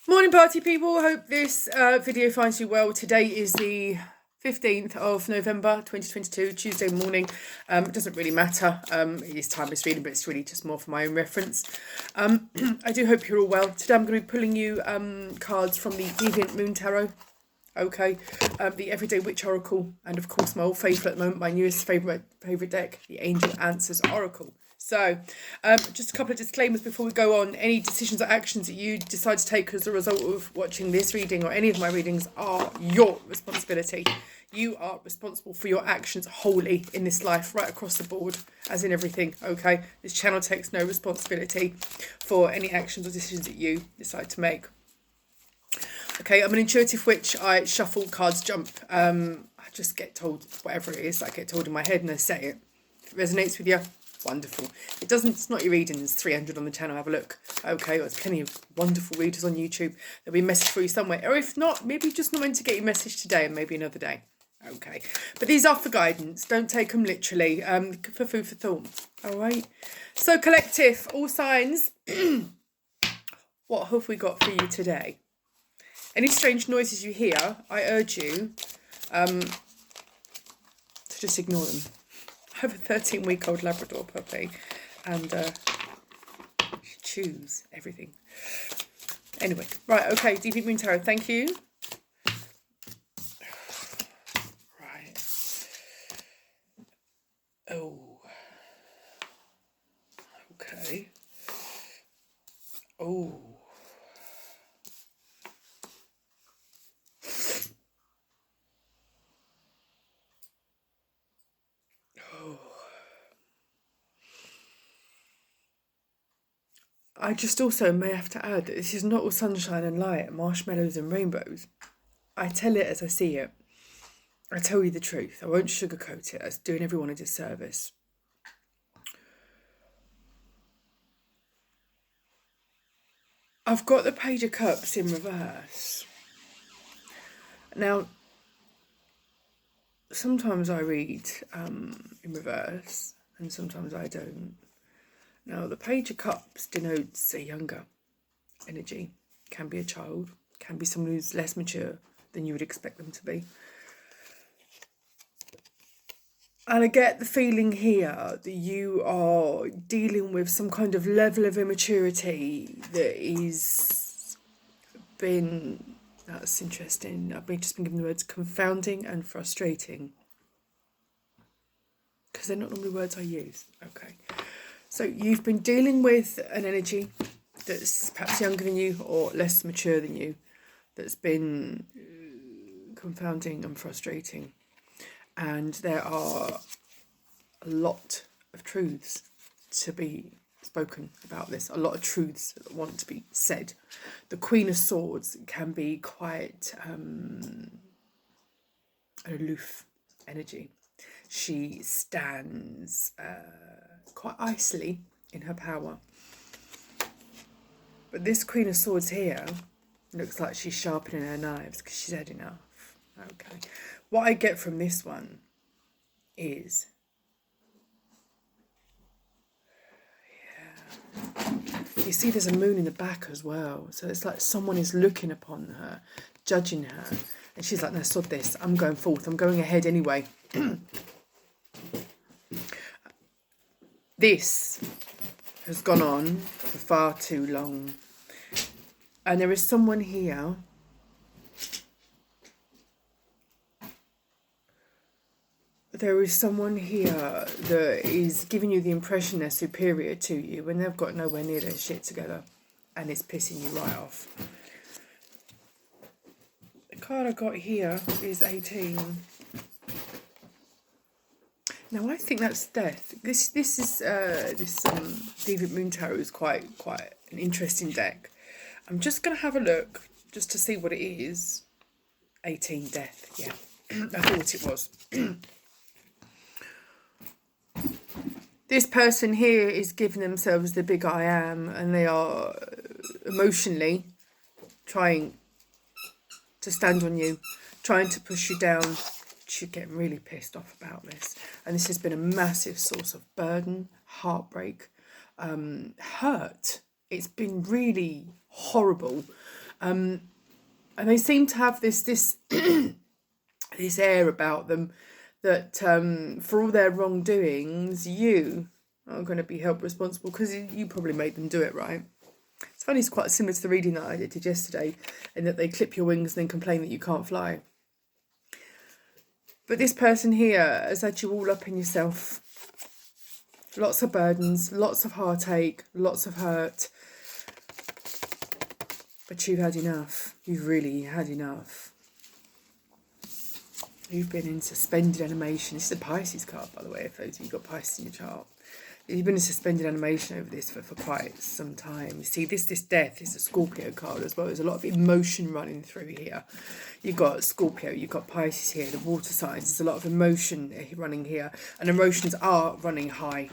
Morning party people, hope this video finds you well. Today is the 15th of November 2022, Tuesday morning. It doesn't really matter, it is timeless reading, but it's really just more for my own reference. I do hope you're all well. Today I'm going to be pulling you cards from the Deviant Moon Tarot. Okay, the Everyday Witch Oracle, and of course my old favourite at the moment, my newest favourite deck, the Angel Answers Oracle. So, just a couple of disclaimers before we go on. Any decisions or actions that you decide to take as a result of watching this reading or any of my readings are your responsibility. You are responsible for your actions wholly in this life, right across the board, as in everything, okay? This channel takes no responsibility for any actions or decisions that you decide to make. Okay, I'm an intuitive witch. I shuffle, cards jump. I just get told whatever it is. I get told in my head and I say it. If it resonates with you, wonderful. It doesn't, it's not your reading. There's 300 on the channel. Have a look. Okay, there's plenty of wonderful readers on YouTube. There'll be a message for you somewhere. Or if not, maybe just not meant to get your message today and maybe another day. Okay, but these are for guidance. Don't take them literally. For food for thought. All right. So collective, all signs. What have we got for you today? Any strange noises you hear, I urge you to just ignore them. I have a 13-week-old Labrador puppy and she chews everything. Anyway, right, okay, Deviant Moon Tarot, thank you. Right. Oh. Okay. Oh. I just also may have to add that this is not all sunshine and light, marshmallows and rainbows. I tell it as I see it. I tell you the truth. I won't sugarcoat it. That's doing everyone a disservice. I've got the Page of Cups in reverse. Now, sometimes I read in reverse and sometimes I don't. Now, the Page of Cups denotes a younger energy. Can be a child, can be someone who's less mature than you would expect them to be. And I get the feeling here that you are dealing with some kind of level of immaturity that is been, that's interesting, I've just been given the words confounding and frustrating. Because they're not normally words I use. Okay. So you've been dealing with an energy that's perhaps younger than you or less mature than you, that's been confounding and frustrating. And there are a lot of truths to be spoken about this, a lot of truths that want to be said. The Queen of Swords can be quite an aloof energy. She stands quite icily in her power. But this Queen of Swords here looks like she's sharpening her knives because she's had enough. Okay. What I get from this one is, you see there's a moon in the back as well. So it's like someone is looking upon her, judging her. And she's like, no, sod this. I'm going forth. I'm going ahead anyway. This has gone on for far too long. And there is someone here that is giving you the impression they're superior to you when they've got nowhere near their shit together, and it's pissing you right off. The card I got here is 18. Now I think that's death. This Deviant Moon Tarot is quite an interesting deck. I'm just gonna have a look just to see what it is. 18, death. Yeah, I thought it was. This person here is giving themselves the big I am, and they are emotionally trying to stand on you, trying to push you down. You're getting really pissed off about this. And this has been a massive source of burden, heartbreak, hurt. It's been really horrible. And they seem to have this this air about them that for all their wrongdoings, you are going to be held responsible because you probably made them do it, right? It's funny, it's quite similar to the reading that I did yesterday, in that they clip your wings and then complain that you can't fly. But this person here has had you all up in yourself. Lots of burdens, lots of heartache, lots of hurt. But you've had enough. You've really had enough. You've been in suspended animation. This is a Pisces card, by the way, if those of you got Pisces in your chart. You've been in suspended animation over this for quite some time. You see, this death is a Scorpio card as well. There's a lot of emotion running through here. You've got Scorpio, you've got Pisces here, the water signs. There's a lot of emotion running here. And emotions are running high.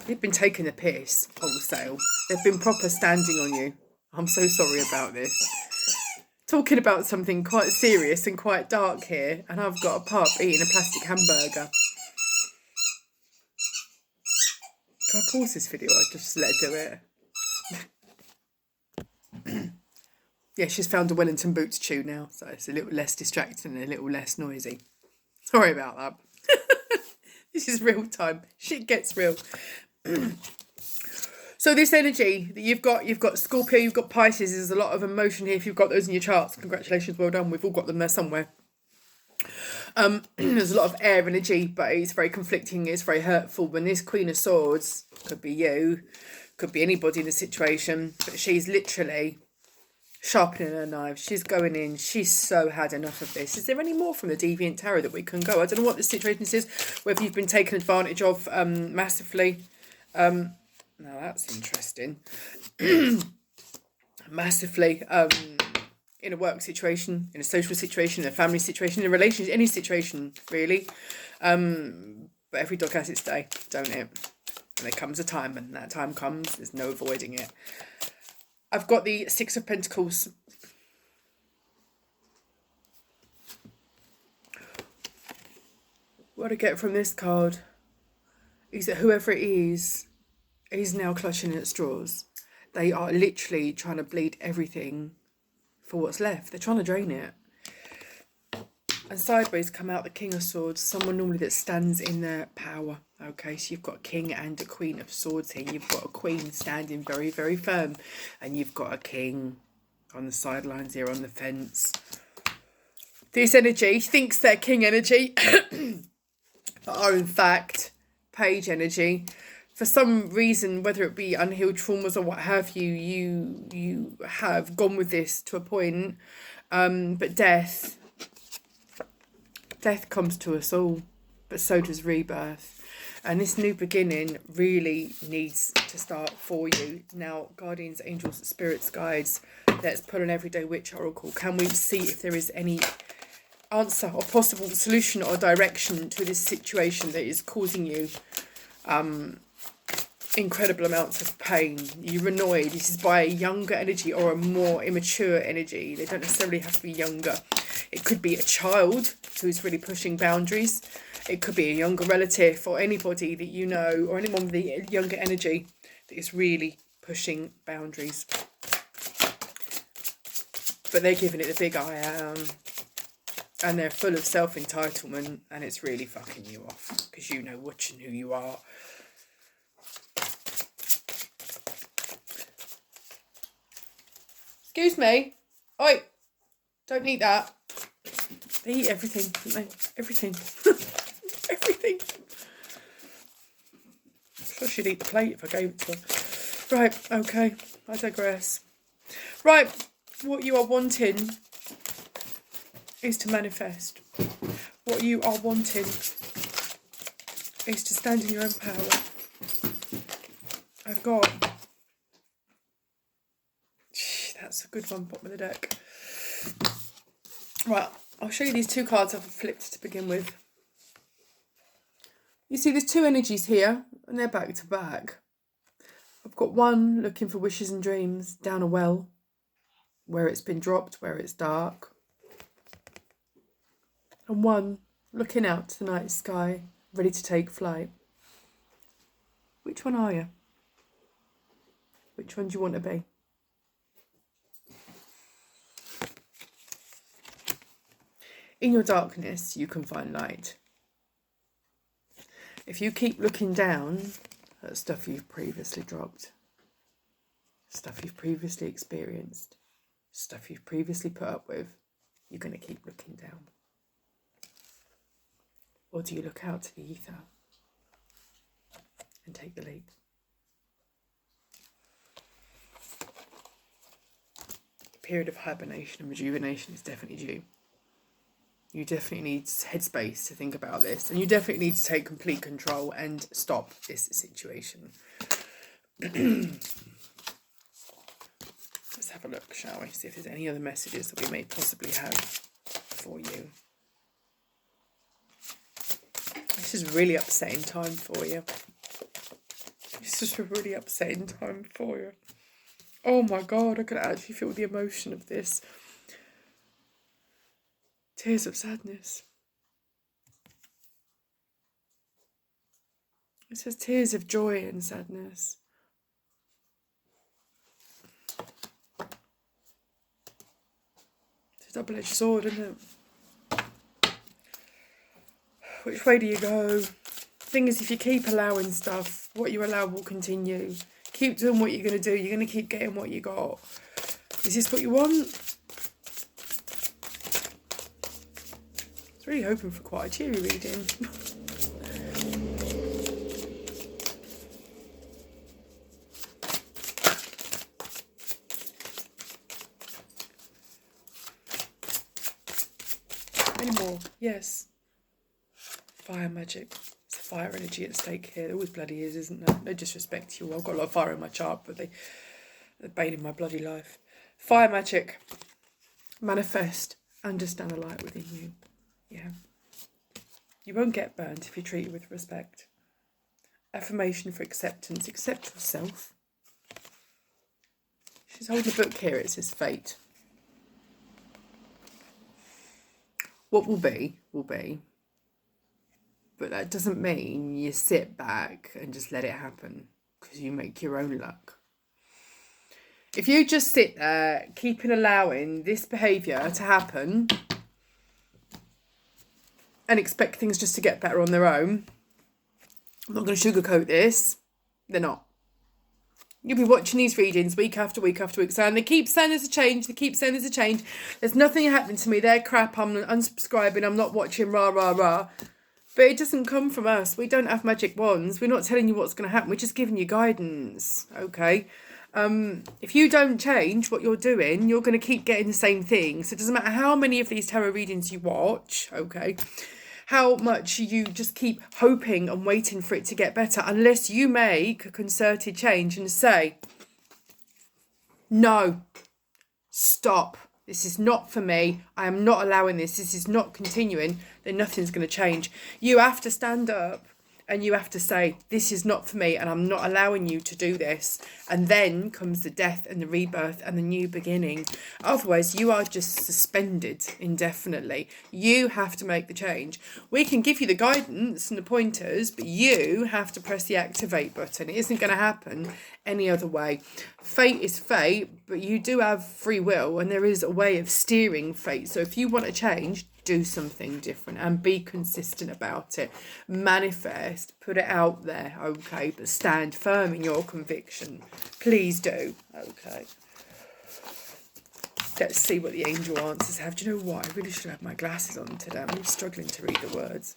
They've been taking the piss wholesale. They've been proper standing on you. I'm so sorry about this. Talking about something quite serious and quite dark here. And I've got a pup eating a plastic hamburger. Can I pause this video or just let her do it? Yeah, she's found a Wellington Boots chew now, so it's a little less distracting and a little less noisy. Sorry about that. This is real time. Shit gets real. So this energy that you've got Scorpio, you've got Pisces, there's a lot of emotion here. If you've got those in your charts, congratulations, well done. We've all got them there somewhere. There's a lot of air energy, but it's very conflicting, it's very hurtful. When this Queen of Swords, could be you, could be anybody in the situation, but she's literally sharpening her knife. She's going in. She's so had enough of this. Is there any more from the Deviant Tarot that we can go? I don't know what the situation is, whether you've been taken advantage of massively. Now that's interesting. Massively. In a work situation, in a social situation, in a family situation, in a relationship, any situation, really. But every dog has its day, don't it? And there comes a time, and that time comes, there's no avoiding it. I've got the Six of Pentacles. What I get from this card is that whoever it is now clutching at straws. They are literally trying to bleed everything for what's left. They're trying to drain it. And sideways come out the King of Swords, someone normally that stands in their power. Okay, so you've got a King and a Queen of Swords here. You've got a Queen standing very, very firm. And you've got a King on the sidelines here on the fence. This energy thinks they're King energy, but are in fact Page energy. For some reason, whether it be unhealed traumas or what have you, you have gone with this to a point. But death comes to us all, but so does rebirth. And this new beginning really needs to start for you. Now, guardians, angels, spirits, guides, let's put an Everyday Witch Oracle. Can we see if there is any answer or possible solution or direction to this situation that is causing you incredible amounts of pain? You're annoyed. This is by a younger energy or a more immature energy. They don't necessarily have to be younger. It could be a child who's really pushing boundaries. It could be a younger relative or anybody that you know, or anyone with the younger energy that is really pushing boundaries. But they're giving it the big I am. And they're full of self-entitlement, and it's really fucking you off because you know what and who you are. Excuse me. Oi. Don't eat that. They eat everything, don't they? Everything. Everything. I'm sure she'd eat the plate if I gave it to her. Right, okay. I digress. Right, what you are wanting is to manifest. What you are wanting is to stand in your own power. I've got... That's a good one, bottom of the deck. Right, I'll show you these two cards I've flipped to begin with. You see there's two energies here, and they're back to back. I've got one looking for wishes and dreams down a well, where it's been dropped, where it's dark. And one looking out to the night sky, ready to take flight. Which one are you? Which one do you want to be? In your darkness, you can find light. If you keep looking down at stuff you've previously dropped, stuff you've previously experienced, stuff you've previously put up with, you're going to keep looking down. Or do you look out to the ether and take the leap? The period of hibernation and rejuvenation is definitely due. You definitely need headspace to think about this, and you definitely need to take complete control and stop this situation. Let's have a look, shall we? See if there's any other messages that we may possibly have for you. This is a really upsetting time for you. This is a really upsetting time for you. Oh my God, I can actually feel the emotion of this. Tears of sadness. It says tears of joy and sadness. It's a double-edged sword, isn't it? Which way do you go? The thing is, if you keep allowing stuff, what you allow will continue. Keep doing what you're going to do. You're going to keep getting what you got. Is this what you want? Really hoping for quite a cheery reading. Any more? Yes. Fire magic. It's a fire energy at stake here. There always bloody is, isn't there? No disrespect to you all. I've got a lot of fire in my chart, but they're bane my bloody life. Fire magic. Manifest. Understand the light within you. Yeah. You won't get burnt if you treat it with respect. Affirmation for acceptance. Accept yourself. She's holding a book here. It says fate. What will be, will be. But that doesn't mean you sit back and just let it happen, because you make your own luck. If you just sit there, keeping allowing this behaviour to happen and expect things just to get better on their own, I'm not going to sugarcoat this, they're not. You'll be watching these readings week after week after week, saying they keep saying there's a change, they keep saying there's a change, there's nothing happening to me, they're crap, I'm unsubscribing, I'm not watching, rah, rah, rah. But it doesn't come from us. We don't have magic wands. We're not telling you what's going to happen. We're just giving you guidance, okay? If you don't change what you're doing, you're going to keep getting the same thing. So it doesn't matter how many of these tarot readings you watch, okay, how much you just keep hoping and waiting for it to get better, unless you make a concerted change and say, no, stop. This is not for me. I am not allowing this. This is not continuing. Then nothing's going to change. You have to stand up and you have to say, this is not for me and I'm not allowing you to do this. And then comes the death and the rebirth and the new beginning. Otherwise, you are just suspended indefinitely. You have to make the change. We can give you the guidance and the pointers, but you have to press the activate button. It isn't going to happen any other way. Fate is fate, but you do have free will and there is a way of steering fate. So if you want to change, do something different and be consistent about it. Manifest, put it out there, okay, but stand firm in your conviction. Please do, okay. Let's see what the angel answers have. Do you know what? I really should have my glasses on today. I'm really struggling to read the words.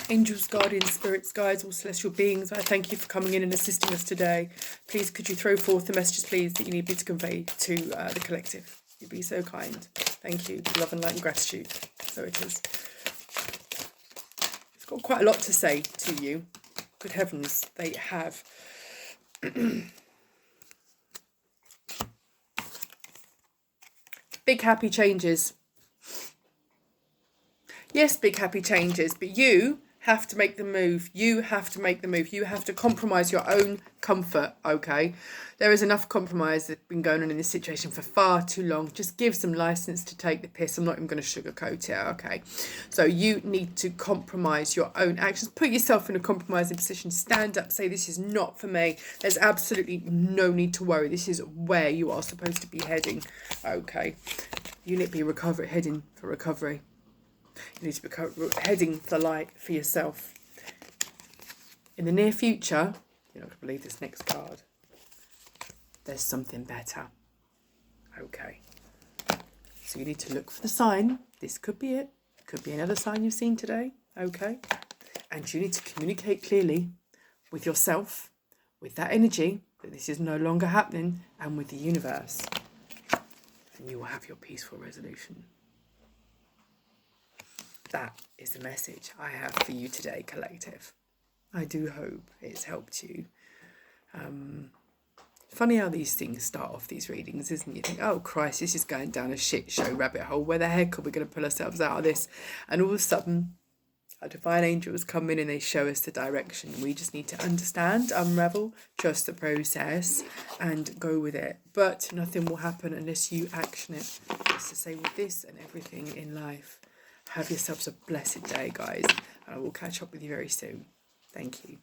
Angels, guardians, spirits, guides, all celestial beings, I thank you for coming in and assisting us today. Please, could you throw forth the messages, please, that you need me to convey to the collective? You'd be so kind. Thank you. Love and light and gratitude. So it is. It's got quite a lot to say to you. Good heavens, they have. Big happy changes. Yes, big happy changes, but you have to make the move. You have to make the move. You have to compromise your own comfort, okay? There is enough compromise that's been going on in this situation for far too long. Just give some license to take the piss. I'm not even going to sugarcoat it, okay? So you need to compromise your own actions. Put yourself in a compromising position. Stand up. Say, this is not for me. There's absolutely no need to worry. This is where you are supposed to be heading, okay? You need to be heading for recovery. You need to be heading for light for yourself. In the near future, you're not going to believe this next card. There's something better. Okay. So you need to look for the sign. This could be it. Could be another sign you've seen today. Okay. And you need to communicate clearly with yourself, with that energy, that this is no longer happening, and with the universe. And you will have your peaceful resolution. That is the message I have for you today, collective. I do hope it's helped you. Funny how these things start off, these readings, isn't it? You think, oh Christ, this is going down a shit show rabbit hole. Where the heck are we going to pull ourselves out of this? And all of a sudden, our divine angels come in and they show us the direction. We just need to understand, unravel, trust the process and go with it. But nothing will happen unless you action it. It's to say with this and everything in life. Have yourselves a blessed day, guys. And I will catch up with you very soon. Thank you.